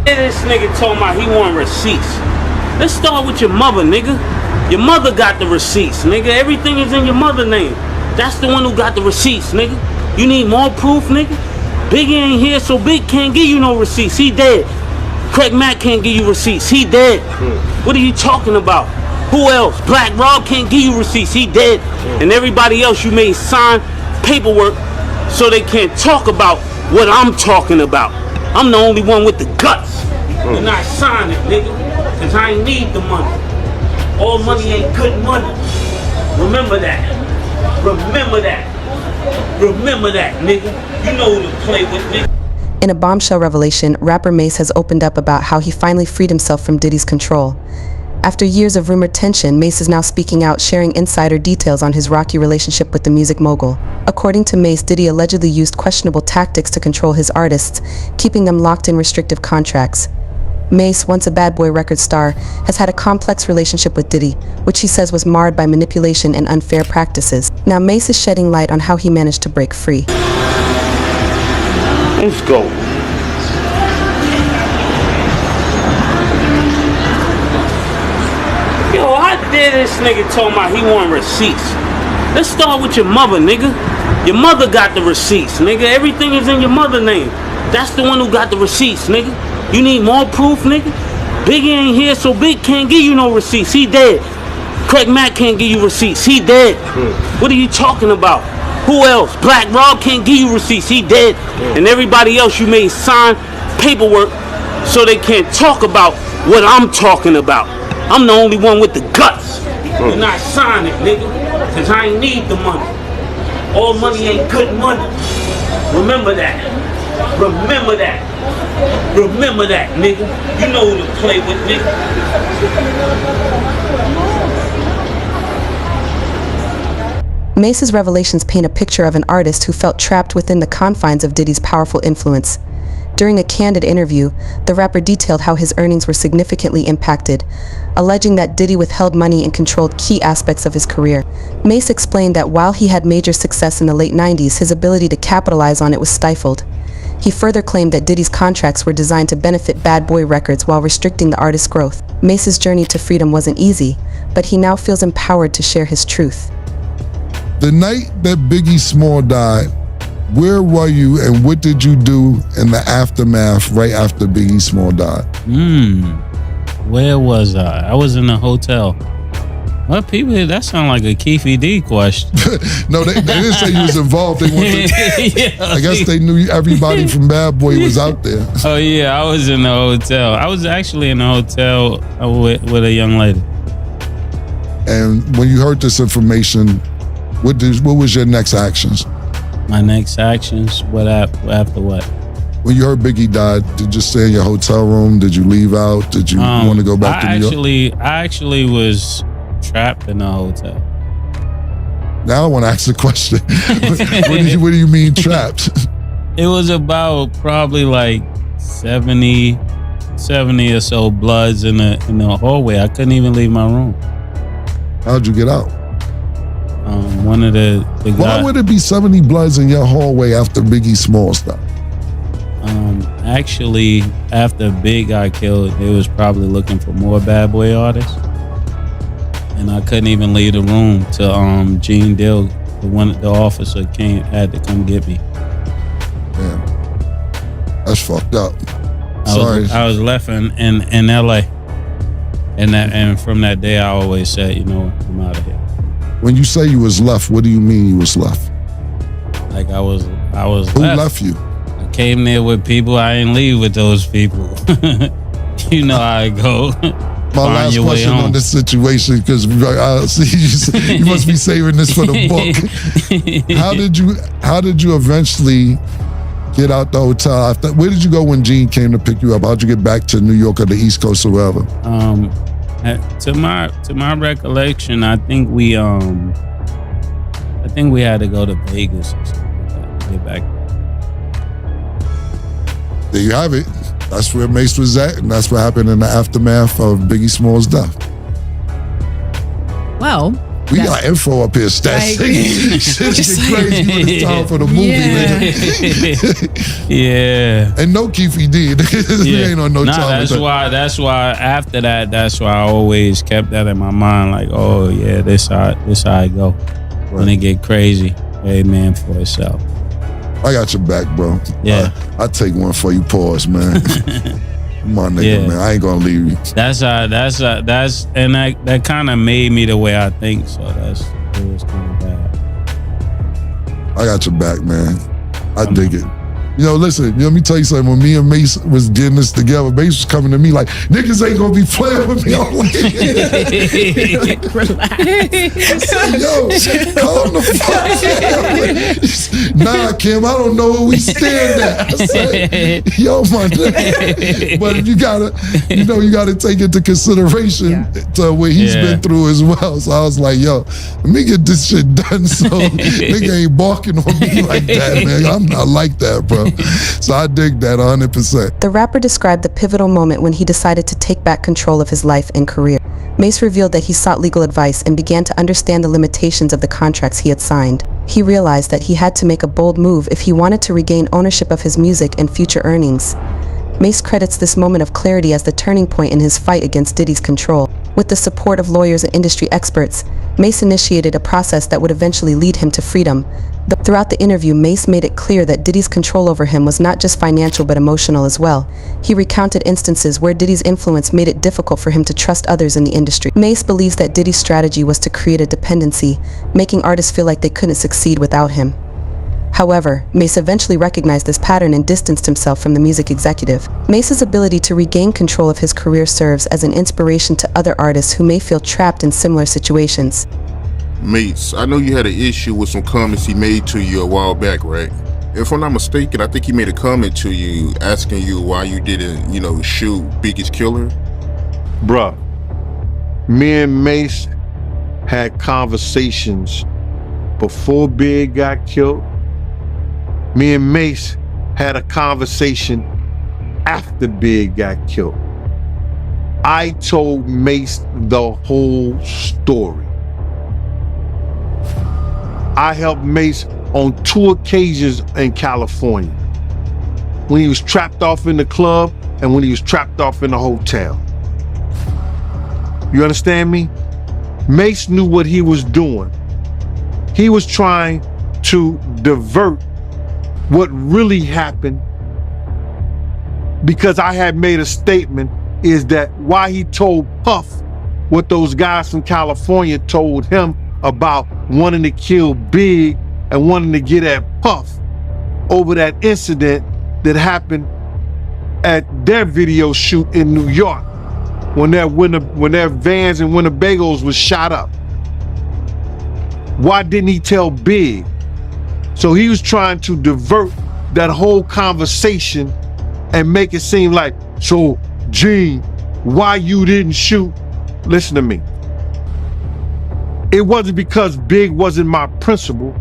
This nigga told me he want receipts. Let's start with your mother, nigga. Your mother got the receipts, nigga. Everything is in your mother's name. That's the one who got the receipts, nigga. You need more proof, nigga? Biggie ain't here, so Big can't give you no receipts. He dead. Craig Mack can't give you receipts. He dead. What are you talking about? Who else? Black Rob can't give you receipts. He dead. And everybody else you made sign paperwork so they can't talk about what I'm talking about. I'm the only one with the guts. And I sign it, nigga. Cause I ain't need the money. All money ain't good money. Remember that. Remember that. Remember that, nigga. You know who to play with, nigga. In a bombshell revelation, rapper Mase has opened up about how he finally freed himself from Diddy's control. After years of rumored tension, Mase is now speaking out, sharing insider details on his rocky relationship with the music mogul. According to Mase, Diddy allegedly used questionable tactics to control his artists, keeping them locked in restrictive contracts. Mase, once a Bad Boy record star, has had a complex relationship with Diddy, which he says was marred by manipulation and unfair practices. Now Mase is shedding light on how he managed to break free. Let's go. Yo, how dare this nigga told me he want receipts? Let's start with your mother, nigga. Your mother got the receipts, nigga. Everything is in your mother's name. That's the one who got the receipts, nigga. You need more proof, nigga? Biggie ain't here, so Big can't give you no receipts. He dead. Craig Mack can't give you receipts. He dead. What are you talking about? Who else? Black Rob can't give you receipts. He dead. And everybody else you made sign paperwork so they can't talk about what I'm talking about. I'm the only one with the guts. And I sign it, nigga. Cause I ain't need the money. All money ain't good money. Remember that. Remember that. Remember that, nigga. You know who to play with, nigga. Mase's revelations paint a picture of an artist who felt trapped within the confines of Diddy's powerful influence. During a candid interview, the rapper detailed how his earnings were significantly impacted, alleging that Diddy withheld money and controlled key aspects of his career. Mase explained that while he had major success in the late 90s, his ability to capitalize on it was stifled. He further claimed that Diddy's contracts were designed to benefit Bad Boy Records while restricting the artist's growth. Mase's journey to freedom wasn't easy, but he now feels empowered to share his truth. The night that Biggie Small died, where were you and what did you do in the aftermath right after Biggie Small died? Where was I? I was in a hotel. What people? That sounds like a Keefy D question. No, they didn't say you was involved. They wanted Yeah. I guess they knew everybody from Bad Boy was out there. Oh yeah, I was in the hotel. I was actually in a hotel with a young lady. And when you heard this information, what was your next actions? My next actions? What after what? When you heard Biggie died, did you stay in your hotel room? Did you leave out? Did you want to go back to New York? I actually was trapped in a hotel. Now I want to ask a question. What do you mean trapped? It was about probably like 70 or so bloods in the hallway. I couldn't even leave my room. How'd you get out? One of the guys. Why would it be 70 bloods in your hallway after Biggie Smalls died? Actually, after Big got killed, they was probably looking for more Bad Boy artists. And I couldn't even leave the room till Gene Dill, the officer had to come get me. Yeah. That's fucked up. Sorry. I was left in LA. And from that day I always said, I'm out of here. When you say you was left, what do you mean you was left? Like I was Who left you? I came there with people. I ain't leave with those people. You know how it go. My last question on this situation, because you must be saving this for the book. How did you eventually get out the hotel? Where did you go when Gene came to pick you up? How'd you get back to New York or the East Coast or wherever? To my recollection, I think we had to go to Vegas or something like that to get back. There you have it. That's where Mase was at, and that's what happened in the aftermath of Biggie Small's death. Well, We got info up here, stats. Shit's get crazy when it's time for the movie, man. Yeah. And no Keefe did. We ain't on no time. That's why after that, that's why I always kept that in my mind. Like, oh yeah, this how I go. Right. When it get crazy, amen for itself. I got your back, bro. Yeah. I take one for you, pause, man. Come on, nigga, man. I ain't gonna leave you. And that kind of made me the way I think. So it was kind of bad. I got your back, man. I dig it. You know, listen, let me tell you something. When me and Mase was getting this together, Mase was coming to me like, niggas ain't gonna be playing with me. I'm like, relax. Yo, calm the fuck down. Nah, Kim, I don't know where we stand at. I said, yo, my nigga. But you gotta take into consideration to what he's been through as well. So I was like, yo, let me get this shit done so nigga ain't barking on me like that, man. I'm not like that, bro. So I dig that 100%. The rapper described the pivotal moment when he decided to take back control of his life and career. Mase revealed that he sought legal advice and began to understand the limitations of the contracts he had signed. He realized that he had to make a bold move if he wanted to regain ownership of his music and future earnings. Mase credits this moment of clarity as the turning point in his fight against Diddy's control. With the support of lawyers and industry experts, Mase initiated a process that would eventually lead him to freedom. Throughout the interview, Mase made it clear that Diddy's control over him was not just financial but emotional as well. He recounted instances where Diddy's influence made it difficult for him to trust others in the industry. Mase believes that Diddy's strategy was to create a dependency, making artists feel like they couldn't succeed without him. However, Mase eventually recognized this pattern and distanced himself from the music executive. Mase's ability to regain control of his career serves as an inspiration to other artists who may feel trapped in similar situations. Mase, I know you had an issue with some comments he made to you a while back, right? If I'm not mistaken, I think he made a comment to you asking you why you didn't, shoot Biggie's killer. Bruh, me and Mase had conversations before Big got killed. Me and Mase had a conversation after Big got killed. I told Mase the whole story. I helped Mase on 2 occasions in California. When he was trapped off in the club and when he was trapped off in the hotel. You understand me? Mase knew what he was doing. He was trying to divert what really happened, because I had made a statement is that why he told Puff what those guys from California told him about wanting to kill Big and wanting to get at Puff over that incident that happened at their video shoot in New York when their vans and Winnebagos was shot up. Why didn't he tell Big? So he was trying to divert that whole conversation and make it seem like, so Gene, why you didn't shoot? Listen to me. It wasn't because Big wasn't my principal.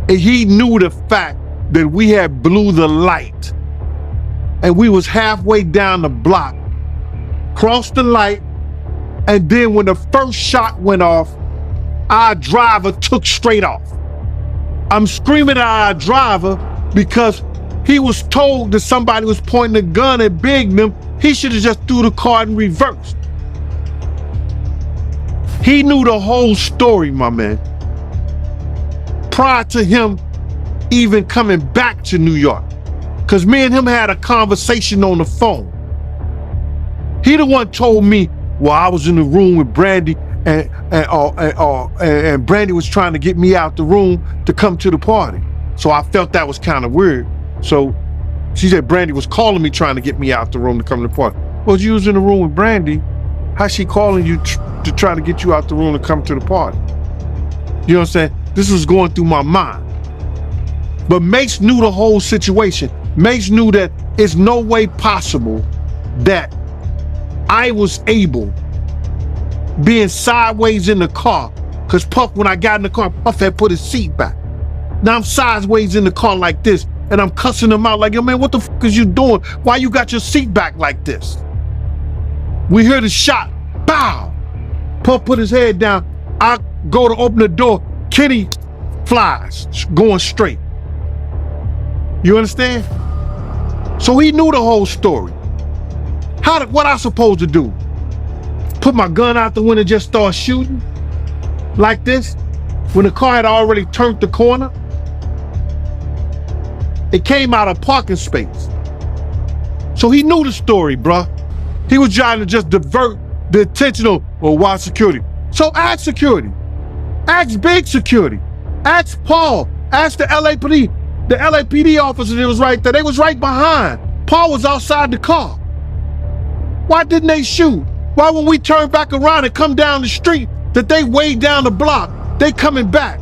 He knew the fact that we had blew the light and we was halfway down the block, crossed the light, and then when the first shot went off, our driver took straight off. I'm screaming at our driver because he was told that somebody was pointing a gun at Big and them. He should have just threw the car in reverse. He knew the whole story, my man. Prior to him even coming back to New York. Because me and him had a conversation on the phone. He the one told me, well, I was in the room with Brandy and Brandy was trying to get me out the room to come to the party. So I felt that was kind of weird. So she said Brandy was calling me trying to get me out the room to come to the party. Well, you was in the room with Brandy. How's she calling you to try to get you out the room to come to the party? You know what I'm saying? This was going through my mind. But Mase knew the whole situation. Mase knew that it's no way possible that I was able, being sideways in the car, because Puff, when I got in the car, Puff had put his seat back. Now I'm sideways in the car like this, and I'm cussing him out like, yo man, what the fuck is you doing? Why you got your seat back like this? We hear the shot, bow. Puff put his head down. I go to open the door, Kenny flies, going straight. You understand? So he knew the whole story. What I supposed to do? Put my gun out the window and just start shooting? Like this? When the car had already turned the corner? It came out of parking space. So he knew the story, bruh. He was trying to just divert the attention of, well, why security? So ask security. Ask big security. Ask Paul. Ask the LAPD. The LAPD officer that was right there. They was right behind. Paul was outside the car. Why didn't they shoot? Why when we turn back around and come down the street that they way down the block, they coming back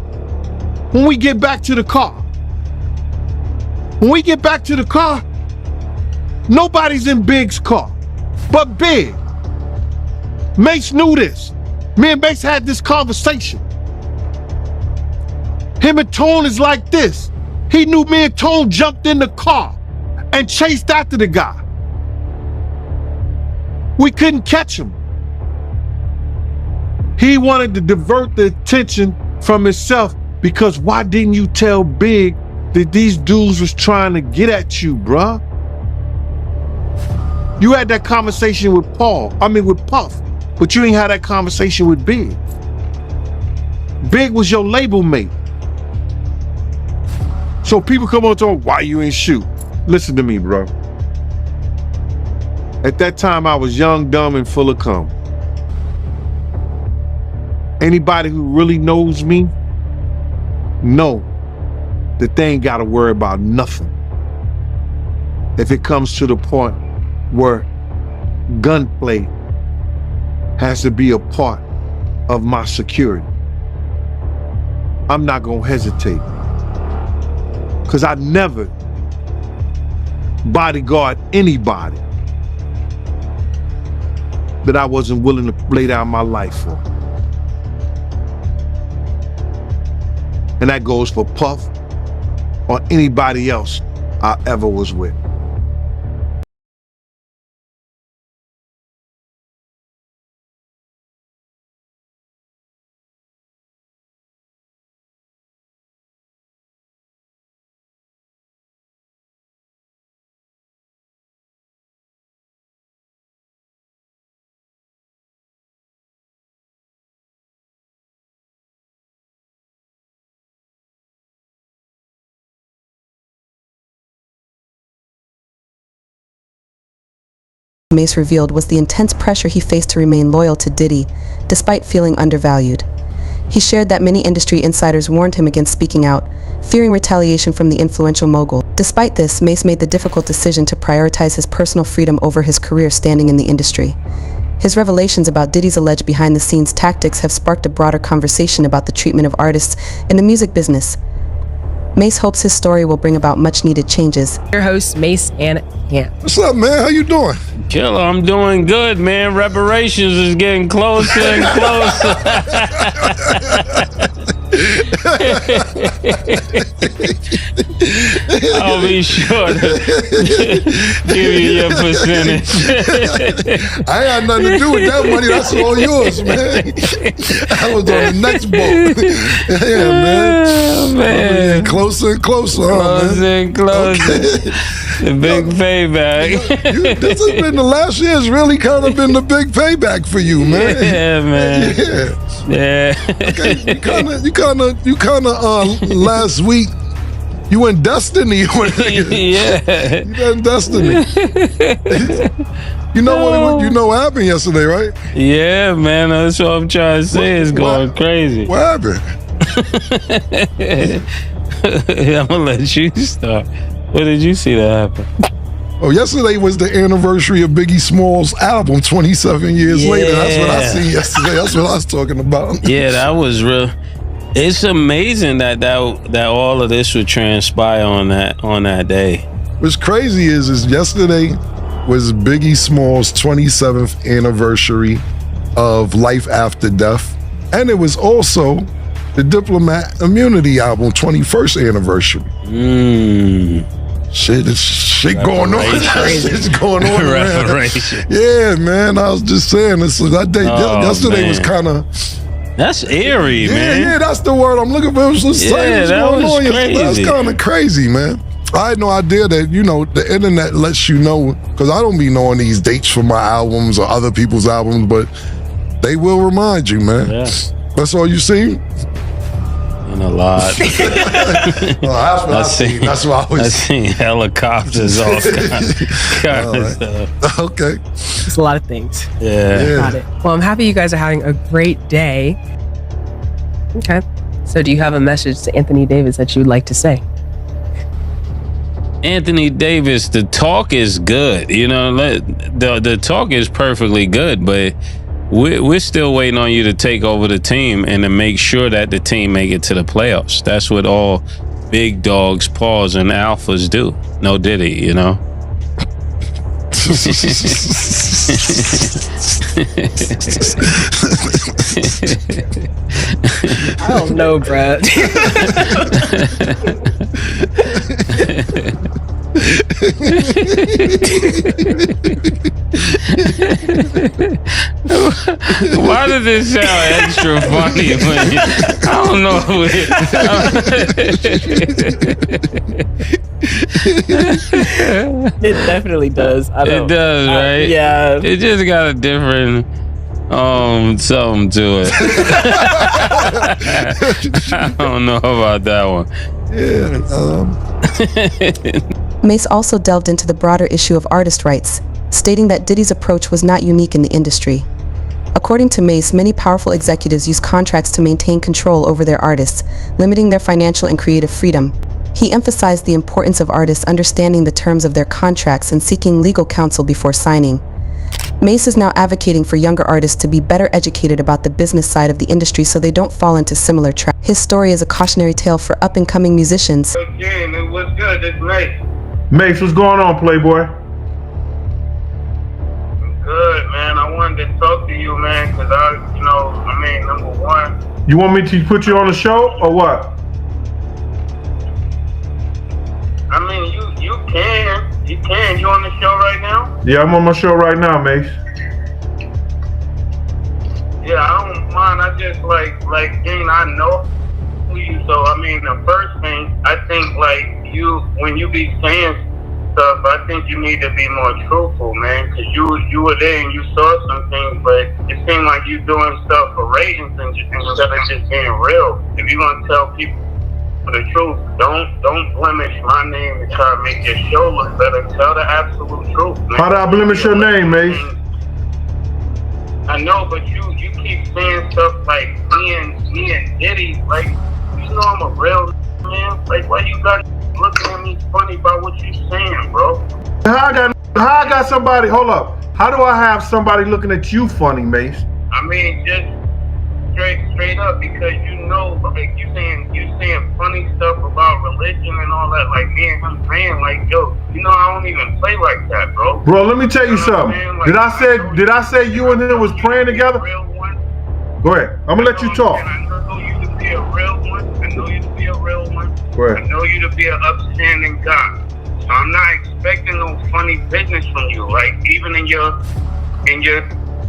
when we get back to the car? When we get back to the car, nobody's in Big's car but Big. Mase knew this. Me and Mase had this conversation. Him and Tone is like this. He knew me and Tone jumped in the car and chased after the guy. We couldn't catch him. He wanted to divert the attention from himself because why didn't you tell Big that these dudes was trying to get at you, bruh? You had that conversation with with Puff, but you ain't had that conversation with Big. Big was your label mate. So people come on and talk, why you ain't shoot? Listen to me, bro. At that time, I was young, dumb, and full of cum. Anybody who really knows me know that they ain't got to worry about nothing if it comes to the point where gunplay has to be a part of my security. I'm not gonna hesitate, because I never bodyguard anybody that I wasn't willing to lay down my life for. And that goes for Puff or anybody else I ever was with. Mase revealed was the intense pressure he faced to remain loyal to Diddy, despite feeling undervalued. He shared that many industry insiders warned him against speaking out, fearing retaliation from the influential mogul. Despite this, Mase made the difficult decision to prioritize his personal freedom over his career standing in the industry. His revelations about Diddy's alleged behind-the-scenes tactics have sparked a broader conversation about the treatment of artists in the music business. Mase hopes his story will bring about much-needed changes. Your hosts, Mase and Camp. What's up, man? How you doing? Killer, I'm doing good, man. Reparations is getting closer and closer. I'll be sure to give you your percentage. I ain't had nothing to do with that money. That's all yours, man. I was on the next boat. Yeah, man. Oh, man. Closer and closer, Closer man. and closer. Okay. The big payback. This has been the last year's really kind of been the big payback for you, man. Yeah, man. Yeah. Yeah. You kind of last week you went Destiny. Yeah. You went Destiny. You know what happened yesterday, right? Yeah, man. That's what I'm trying to say. It's going crazy. What happened? I'm gonna let you start. What did you see that happen? Oh, yesterday was the anniversary of Biggie Smalls' album, 27 years later. That's what I see yesterday. That's what I was talking about. Yeah, that was real. It's amazing that all of this would transpire on that day. What's crazy is yesterday was Biggie Smalls' 27th anniversary of Life After Death, and it was also the Diplomat Immunity album 21st anniversary. Shit going on. Shit's going on around. Yeah, man. I was just saying this. That day, yesterday was kind of That's eerie, man. Yeah, that's the word I'm looking for. What's that going was on? crazy. That's kind of crazy, man. I had no idea that, the internet lets you know, because I don't be knowing these dates for my albums or other people's albums, but they will remind you, man. Yeah. That's all you see? And a lot. That's what I seen. That's what I I was seen helicopters, all kind of stuff. Okay. It's a lot of things. Yeah. Got it. Well, I'm happy you guys are having a great day. Okay. So do you have a message to Anthony Davis that you'd like to say? Anthony Davis, the talk is good. The talk is perfectly good, but we're still waiting on you to take over the team and to make sure that the team make it to the playoffs. That's what all big dogs, paws, and alphas do. No Diddy, I don't know, Brad. Why does it sound extra funny when I don't know? It definitely does. It does, right? Yeah. It just got a different something to it. I don't know about that one. Mase also delved into the broader issue of artist rights, stating that Diddy's approach was not unique in the industry. According to Mase, many powerful executives use contracts to maintain control over their artists, limiting their financial and creative freedom. He emphasized the importance of artists understanding the terms of their contracts and seeking legal counsel before signing. Mase is now advocating for younger artists to be better educated about the business side of the industry so they don't fall into similar traps. His story is a cautionary tale for up-and-coming musicians. Again, it was good. It's Mase. Mase, what's going on, Playboy? Good, man. I wanted to talk to you, man, because number one. You want me to put you on the show or what? I mean, you can. You can. You on the show right now? Yeah, I'm on my show right now, Mase. Yeah, I don't mind. I just like Gene, I know you. So, the first thing, I think, when you be saying stuff, I think you need to be more truthful, man, because you were there and you saw some things, but it seemed like you doing stuff for ratings and instead of just being real. If you're going to tell people the truth, don't blemish my name and try to make your show look better. Tell the absolute truth, man. How did I blemish your name, Mase? I know, but you keep saying stuff like me and Diddy, I'm a real man. Why you got looking at me funny about what you saying, bro? How I got somebody? Hold up. How do I have somebody looking at you funny, Mase? Just straight up, because you saying funny stuff about religion and all that, me and him saying I don't even play like that, bro. Bro, let me tell you something. Did I say you and him was praying together? Go ahead. I'm gonna let you talk. I know you to be a real one. I know you to be a real one. Go ahead. I know you to be an upstanding guy. So I'm not expecting no funny business from you. Even in your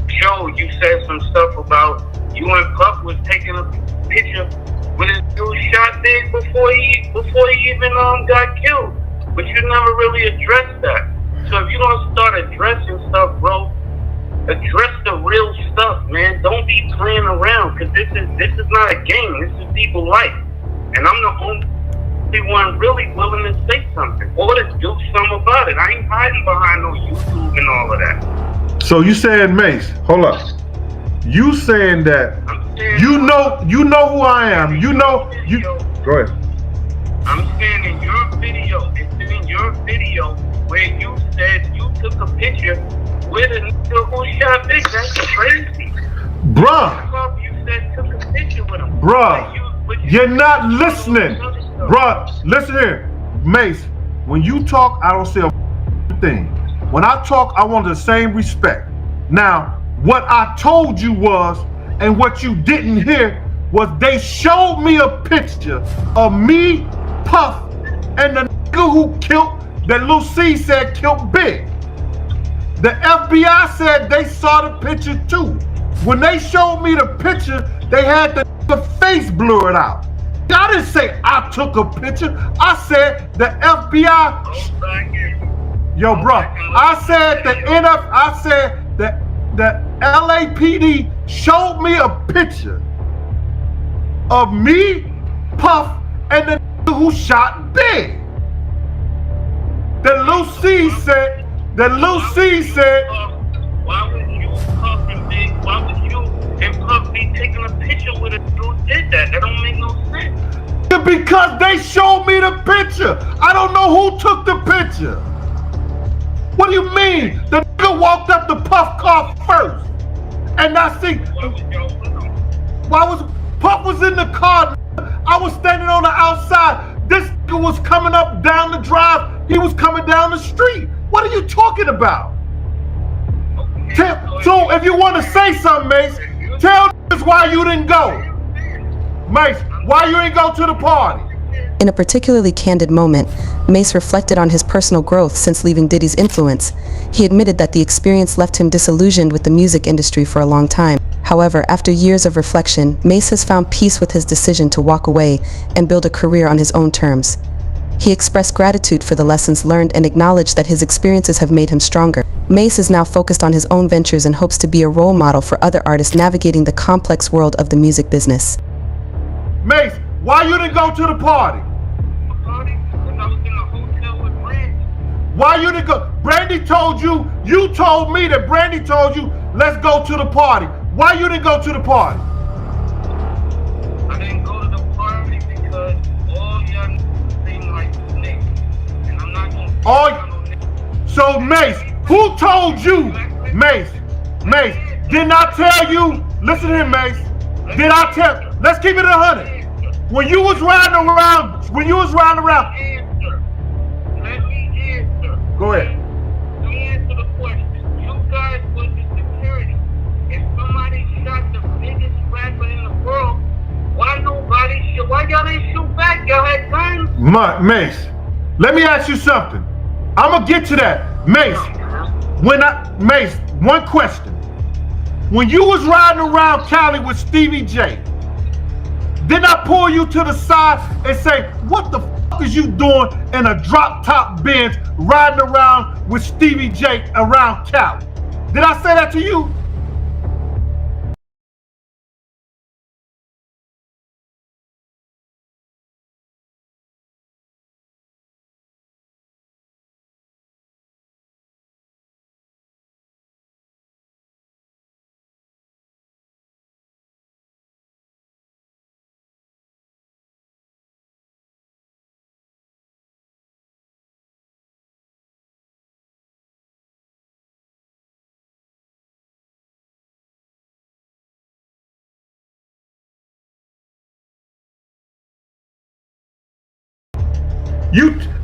show, you said some stuff about you and Puff was taking a picture with his dude shot big before he even got killed. But you never really addressed that. So if you don't start addressing stuff, bro, address the real stuff, man. Don't be playing around, because this is not a game. This is people's life. And I'm the only one really willing to say something or to do something about it. I ain't hiding behind no YouTube and all of that. So you saying, Mase, hold up. You saying that you know who I am. You know you go ahead. I'm saying in your video, where you said you took a picture with a nigga who shot Big. That's crazy. Bruh. You said took a picture with him. Bruh. You're not listening. Bruh, listen here. Mase, when you talk, I don't say a thing. When I talk, I want the same respect. Now, what I told you was, and what you didn't hear, was they showed me a picture of me, Puff, and the nigga who killed, that Lil C said killed Big. The FBI said they saw the picture too. When they showed me the picture, They had the face blurred out. I didn't say I took a picture. I said the FBI. Yo, bro. I said the LAPD showed me a picture of me, Puff, and the nigga who shot Big. Why would you, Puff, and Big, why would you and Puff be taking a picture with a dude who did that? That don't make no sense. Because they showed me the picture. I don't know who took the picture. What do you mean? The nigga walked up the Puff car first. And I see. Puff was in the car? I was standing on the outside. This nigga was coming up down the drive. He was coming down the street. What are you talking about? So if you want to say something, Mase, tell us why you didn't go. Mase, why you didn't go to the party? In a particularly candid moment, Mase reflected on his personal growth since leaving Diddy's influence. He admitted that the experience left him disillusioned with the music industry for a long time. However, after years of reflection, Mase has found peace with his decision to walk away and build a career on his own terms. He expressed gratitude for the lessons learned and acknowledged that his experiences have made him stronger. Mase is now focused on his own ventures and hopes to be a role model for other artists navigating the complex world of the music business. Mase, why you didn't go to the party? Why you didn't go? Brandy told you, you told me that Brandy told you, let's go to the party. Why you didn't go to the party? I didn't go to the party because all y'all seem like snakes. And I'm not gonna So Mase, who told you? Mase, didn't I tell you? Listen to him, Mase. Did I tell? Let's keep it 100. When you was riding around, Answer. Let me answer. Go ahead. You answer the question. You guys was the security. If somebody shot the biggest rapper in the world, why y'all didn't shoot back? Y'all had guns? Mase, let me ask you something. I'm gonna get to that. Mase, one question. When you was riding around Cali with Stevie J, didn't I pull you to the side and say, what the fuck is you doing in a drop top Benz riding around with Stevie J around Cali? Did I say that to you?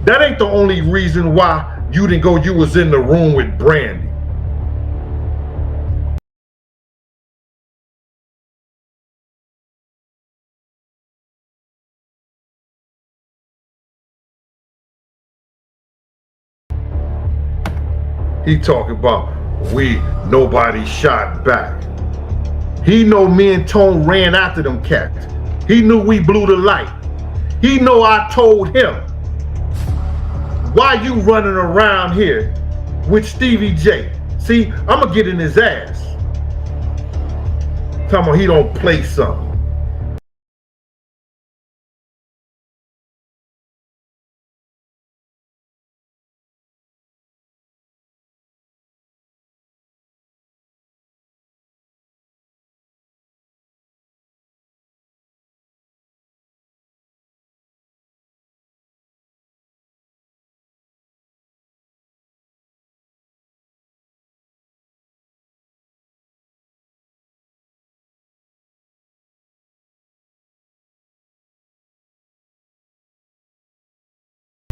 That ain't the only reason why you didn't go. You was in the room with Brandy. He talking about nobody shot back. He know me and Tone ran after them cats. He knew we blew the light. He know I told him, why you running around here with Stevie J? See, I'm gonna get in his ass. Tell him he don't play something.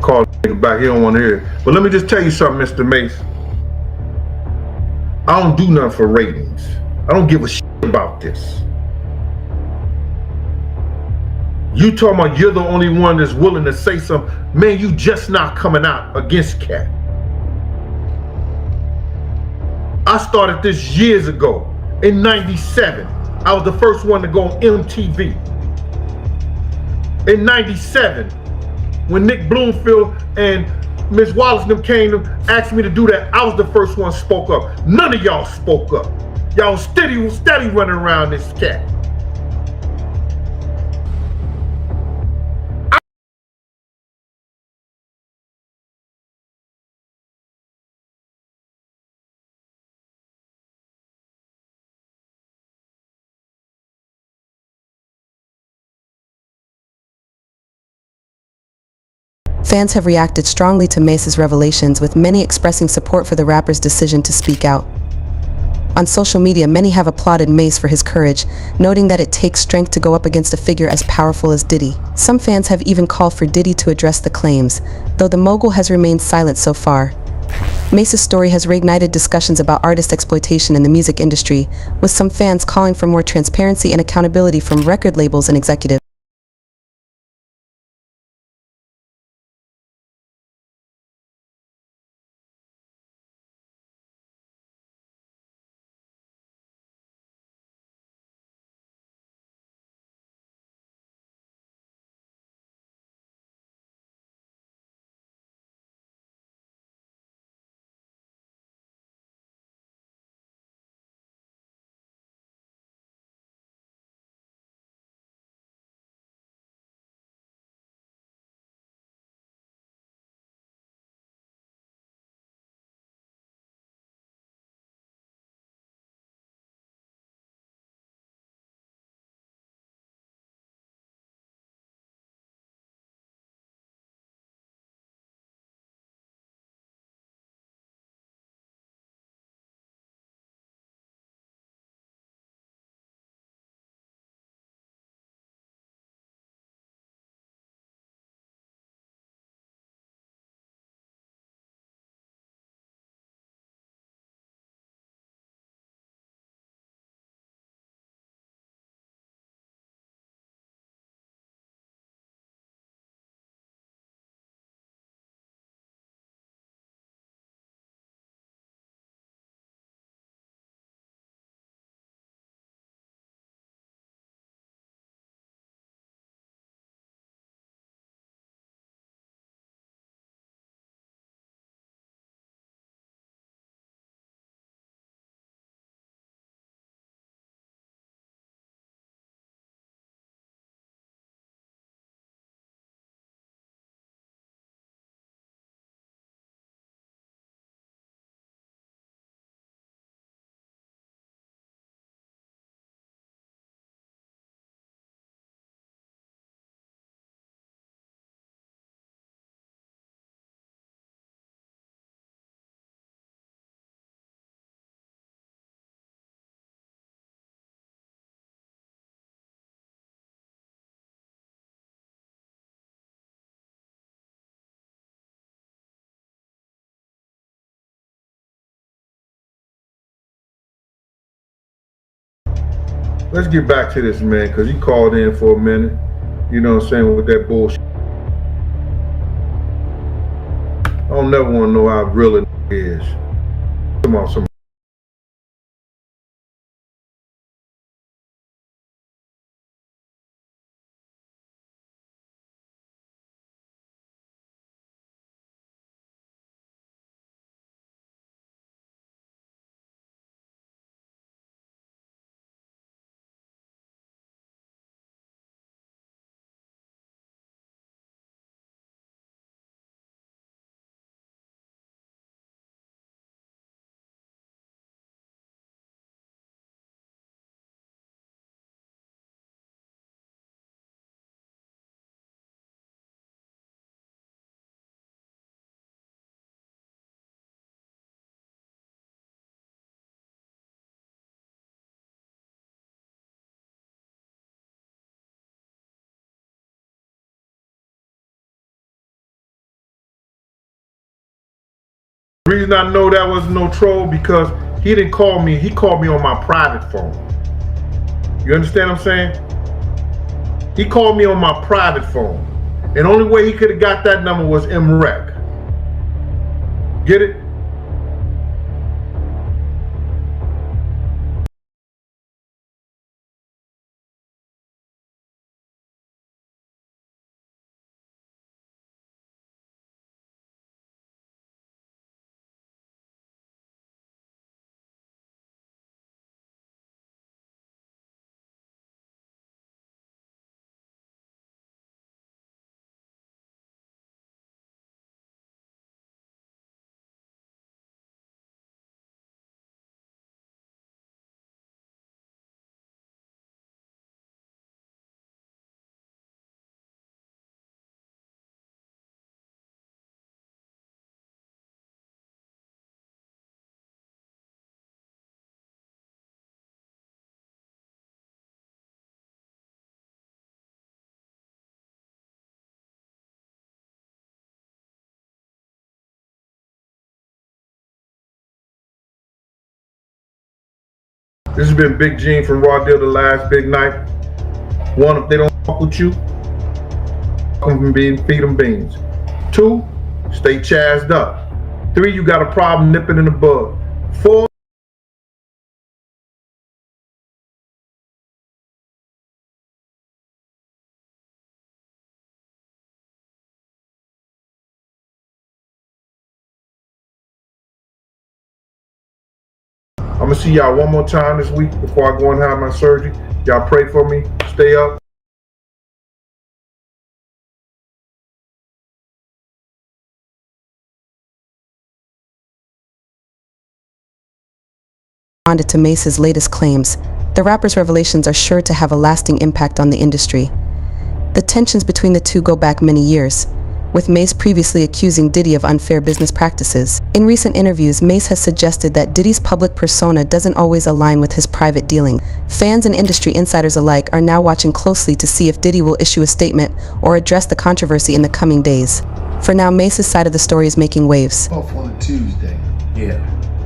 Call back, he don't want to hear it. But let me just tell you something, Mr. Mase. I don't do nothing for ratings. I don't give a shit about this. You talking about you're the only one that's willing to say something. Man, you just not coming out against Cat. I started this years ago in '97. I was the first one to go on MTV. In '97, when Nick Bloomfield and Miss Wallace and them came to ask me to do that, I was the first one spoke up. None of y'all spoke up. Y'all steady running around this cat. Fans have reacted strongly to Mase's revelations, with many expressing support for the rapper's decision to speak out. On social media, many have applauded Mase for his courage, noting that it takes strength to go up against a figure as powerful as Diddy. Some fans have even called for Diddy to address the claims, though the mogul has remained silent so far. Mase's story has reignited discussions about artist exploitation in the music industry, with some fans calling for more transparency and accountability from record labels and executives. Let's get back to this, man, because he called in for a minute. You know what I'm saying, with that bullshit. I don't never want to know how real it is. Come on, some The reason I know that was no troll because he didn't call me. He called me on my private phone. You understand what I'm saying? He called me on my private phone. And the only way he could have got that number was MREC. Get it? This has been Big Gene from Raw Deal, The Last Big Night. One, if they don't fuck with you, feed them beans. 2, stay chazzed up. 3, you got a problem, nip it in the bud. 4, I'm gonna see y'all one more time this week before I go and have my surgery. Y'all pray for me. Stay up. Responded to Mase's latest claims, the rapper's revelations are sure to have a lasting impact on the industry. The tensions between the two go back many years, with Mase previously accusing Diddy of unfair business practices. In recent interviews, Mase has suggested that Diddy's public persona doesn't always align with his private dealing. Fans and industry insiders alike are now watching closely to see if Diddy will issue a statement or address the controversy in the coming days. For now, Mase's side of the story is making waves. Off on a Tuesday. Yeah.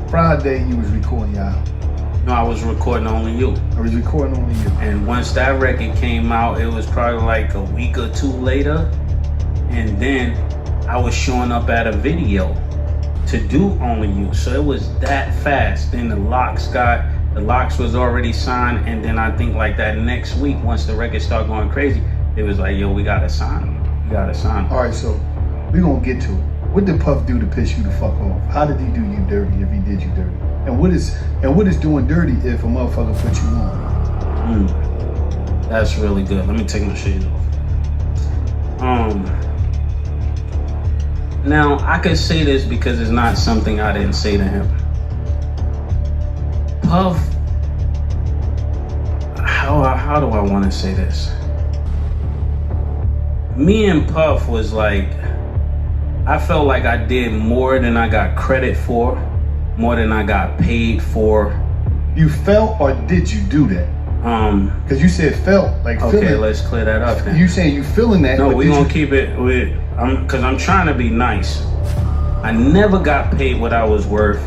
Friday, you was recording your album. No, I was recording Only You. I was recording Only You. And once that record came out, it was probably like a week or 2 later. And then I was showing up at a video to do Only You. So it was that fast. Then the locks was already signed. And then I think like that next week, once the record started going crazy, it was like, yo, we gotta sign him. We gotta sign him. All right, so we gonna get to it. What did Puff do to piss you the fuck off? How did he do you dirty if he did you dirty? And what is doing dirty if a motherfucker put you on? That's really good. Let me take my shades off. Now, I could say this because it's not something I didn't say to him. Puff, how do I want to say this? Me and Puff was like, I felt like I did more than I got credit for, more than I got paid for. You felt or did you do that? Because you said felt, like okay, feeling. let's clear that up then. You saying you feeling that? No, we're gonna keep it with, because I'm trying to be nice. I never got paid what I was worth,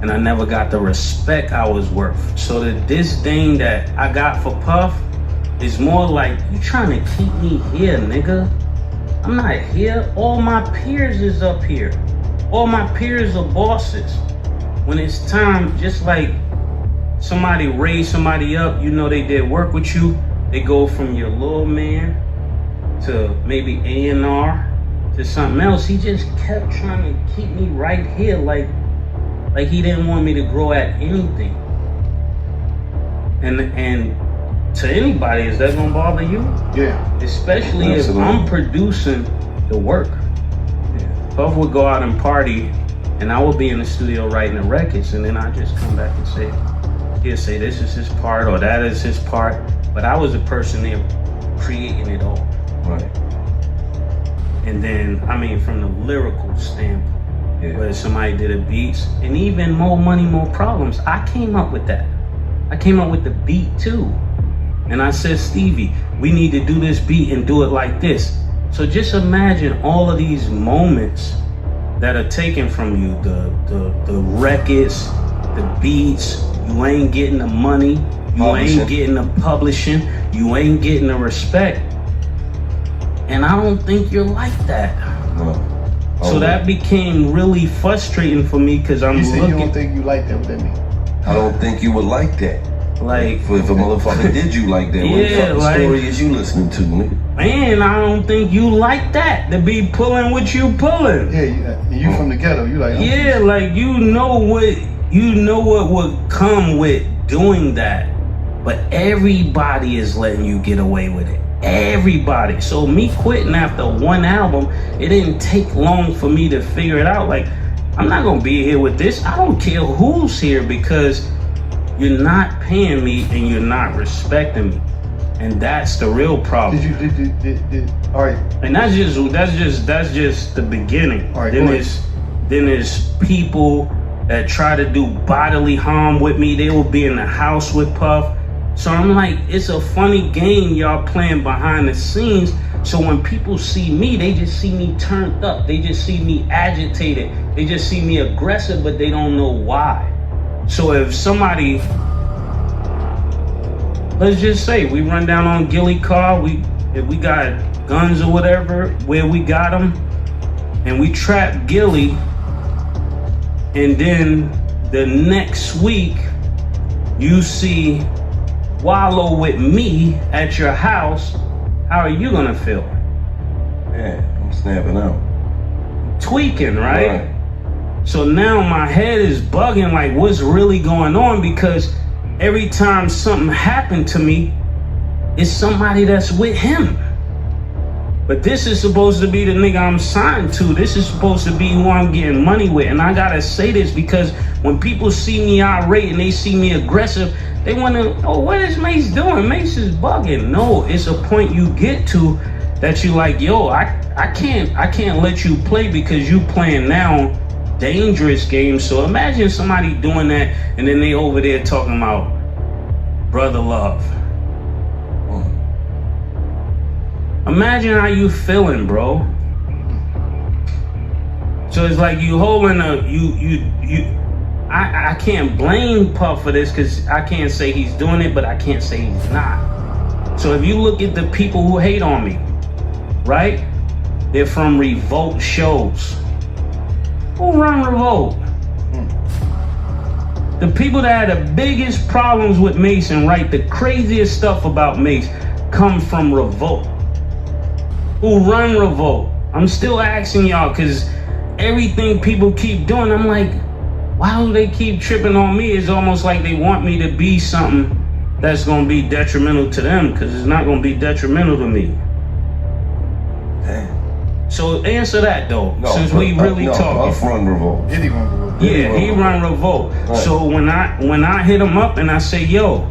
and I never got the respect I was worth. So the disdain that I got for Puff is more like, you trying to keep me here, nigga. I'm not here. All my peers is up here. All my peers are bosses. When it's time, just like somebody raised somebody up, you know they did work with you, they go from your little man to maybe A&R to something else. He just kept trying to keep me right here, like he didn't want me to grow at anything. And to anybody, is that gonna bother you? Yeah. Especially Absolutely. if I'm producing the work. Yeah. Puff would go out and party, and I would be in the studio writing the records, and then I just come back and say, he'll say this is his part or that is his part, but I was the person there creating it all. Right. And then, I mean, from the lyrical standpoint, whether somebody did a beats, and even More Money, More Problems, I came up with that. I came up with the beat too. And I said, Stevie, we need to do this beat and do it like this. So just imagine all of these moments that are taken from you, the records, the beats, you ain't getting the money, you ain't getting the publishing, you ain't getting the respect. And I don't think you're like that. No. So that became really frustrating for me because I'm You said looking. you don't think you like that, what that mean? I don't think you would like that. Like, If a motherfucker did you like that, what the Yeah, fucking like- story is you listening to, nigga? man, I don't think you like that, to be pulling what you pulling. Yeah, you from the ghetto, you like, Yeah, like you know what would come with doing that. But everybody is letting you get away with it. Everybody. So me quitting after one album, it didn't take long for me to figure it out. Like, I'm not gonna be here with this. I don't care who's here because you're not paying me and you're not respecting me. And that's the real problem. All right. And that's just the beginning. All right, then go ahead. there's people that try to do bodily harm with me. They will be in the house with Puff. So I'm like, it's a funny game y'all playing behind the scenes. So when people see me, they just see me turned up. They just see me agitated. They just see me aggressive, but they don't know why. So if somebody let's just say we run down on Gilly car, if we got guns or whatever, where we got them, and we trap Gilly, and then the next week you see Wallow with me at your house, how are you gonna feel? Yeah, I'm snapping out. Tweaking, right? So now my head is bugging, like what's really going on, because every time something happened to me, it's somebody that's with him. But this is supposed to be the nigga I'm signed to. This is supposed to be who I'm getting money with. And I gotta say this because when people see me irate and they see me aggressive, they wanna, oh, what is Mase doing? Mase is bugging. No, it's a point you get to that you like, yo, I can't let you play because you playing now dangerous games. So imagine somebody doing that and then they over there talking about brother love. Imagine how you feeling, bro. So it's like you holding I can't blame Puff for this because I can't say he's doing it, but I can't say he's not. So if you look at the people who hate on me, right? They're from Revolt shows. Who run Revolt? The people that had the biggest problems with Mase and write the craziest stuff about Mase come from Revolt. Who run Revolt? I'm still asking y'all because everything people keep doing, I'm like, why do they keep tripping on me? It's almost like they want me to be something that's gonna be detrimental to them because it's not gonna be detrimental to me. Damn. So answer that though, since we really talking. Puff run Revolt. Diddy run Revolt. Yeah, he run Revolt. Right. So when I hit him up and I say, yo,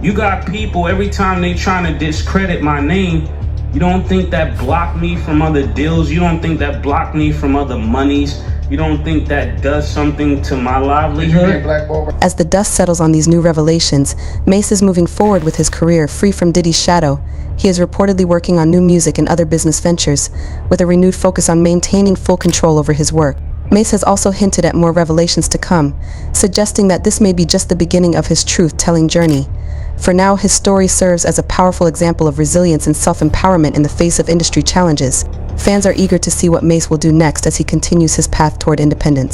you got people every time they trying to discredit my name, you don't think that blocked me from other deals? You don't think that blocked me from other monies? You don't think that does something to my livelihood? As the dust settles on these new revelations, Mase is moving forward with his career free from Diddy's shadow. He is reportedly working on new music and other business ventures, with a renewed focus on maintaining full control over his work. Mase has also hinted at more revelations to come, suggesting that this may be just the beginning of his truth-telling journey. For now, his story serves as a powerful example of resilience and self-empowerment in the face of industry challenges. Fans are eager to see what Mase will do next as he continues his path toward independence.